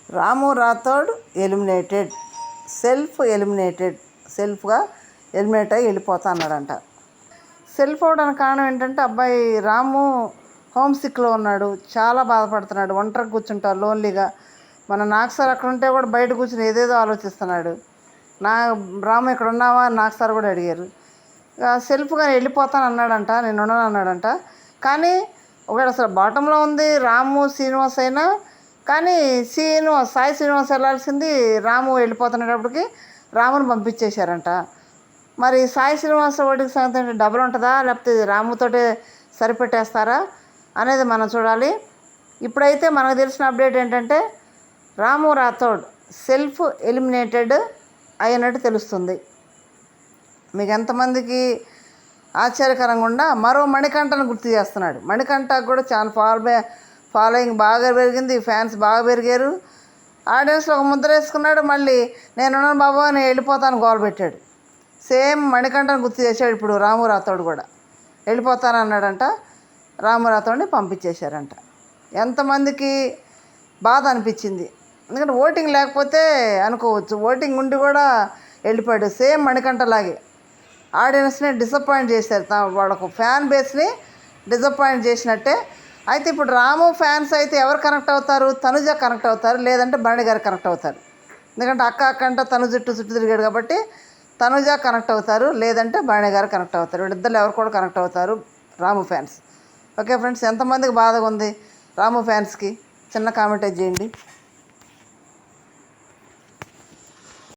రాము Rathod eliminated, సెల్ఫ్గా eliminate అయ్యి వెళ్ళిపోతా అన్నాడంట. సెల్ఫ్ అవడానికి కారణం ఏంటంటే అబ్బాయి రాము హోమ్ సిక్లో ఉన్నాడు, చాలా బాధపడుతున్నాడు, ఒంటరికి కూర్చుంటాడు లోన్లీగా. మన నాగ్ సార్ అక్కడ ఉంటే కూడా బయట కూర్చుని ఏదేదో ఆలోచిస్తున్నాడు. రాము ఇక్కడ ఉన్నావా అని నాగ్ సార్ కూడా అడిగారు. సెల్ఫ్గా వెళ్ళిపోతాను అన్నాడంట, నేను ఉండను అన్నాడంట. కానీ ఒకవేళ అసలు బాటంలో ఉంది రాము శ్రీనివాస్ అయినా, కానీ సాయి శ్రీనివాస్ వెళ్ళాల్సింది రాము వెళ్ళిపోతున్నప్పటికి రాముని పంపించేశారంట. మరి సాయి శ్రీనివాస్ ఓటికి సంగతి డబుల్ ఉంటుందా, లేకపోతే రాముతోటే సరిపెట్టేస్తారా అనేది మనం చూడాలి. ఇప్పుడైతే మనకు తెలిసిన అప్డేట్ ఏంటంటే రాము రాథోడ్ సెల్ఫ్ ఎలిమినేటెడ్ అయినట్టు తెలుస్తుంది. మీకు ఎంతమందికి ఆశ్చర్యకరంగా ఉండా మరో మణికంఠను గుర్తు చేస్తున్నాడు. మణికంఠకు కూడా చాలా ఫాలోయింగ్ బాగా పెరిగింది, ఫ్యాన్స్ బాగా పెరిగారు. ఆడియన్స్లో ఒక ముద్ర వేసుకున్నాడు, మళ్ళీ నేనున్నాను బాబు అని వెళ్ళిపోతాను గోల పెట్టాడు. సేమ్ మణికంఠను గుర్తు చేశాడు ఇప్పుడు రాము రాథోడ్ కూడా. వెళ్ళిపోతాను అన్నాడంట, రాము రాథోడ్ని పంపించేశారంట. ఎంతమందికి బాధ అనిపించింది, ఎందుకంటే ఓటింగ్ లేకపోతే అనుకోవచ్చు, ఓటింగ్ ఉండి కూడా వెళ్ళిపోయాడు. సేమ్ మణికంఠలాగే ఆడియన్స్ని డిసప్పాయింట్ చేశారు, వాళ్ళకు ఫ్యాన్ బేస్ని డిసప్పాయింట్ చేసినట్టే. అయితే ఇప్పుడు రాము ఫ్యాన్స్ అయితే ఎవరు కనెక్ట్ అవుతారు? తనుజ కనెక్ట్ అవుతారు, లేదంటే భరణి గారు కనెక్ట్ అవుతారు. ఎందుకంటే అక్క అంటే తను చుట్టూ తిరిగాడు కాబట్టి తనుజ కనెక్ట్ అవుతారు, లేదంటే భరణి గారు కనెక్ట్ అవుతారు. వీళ్ళిద్దరు ఎవరు కూడా కనెక్ట్ అవుతారు రాము ఫ్యాన్స్. ఓకే ఫ్రెండ్స్, ఎంతమందికి బాధగా ఉంది రాము ఫ్యాన్స్కి చిన్న కామెంట్ చేయండి.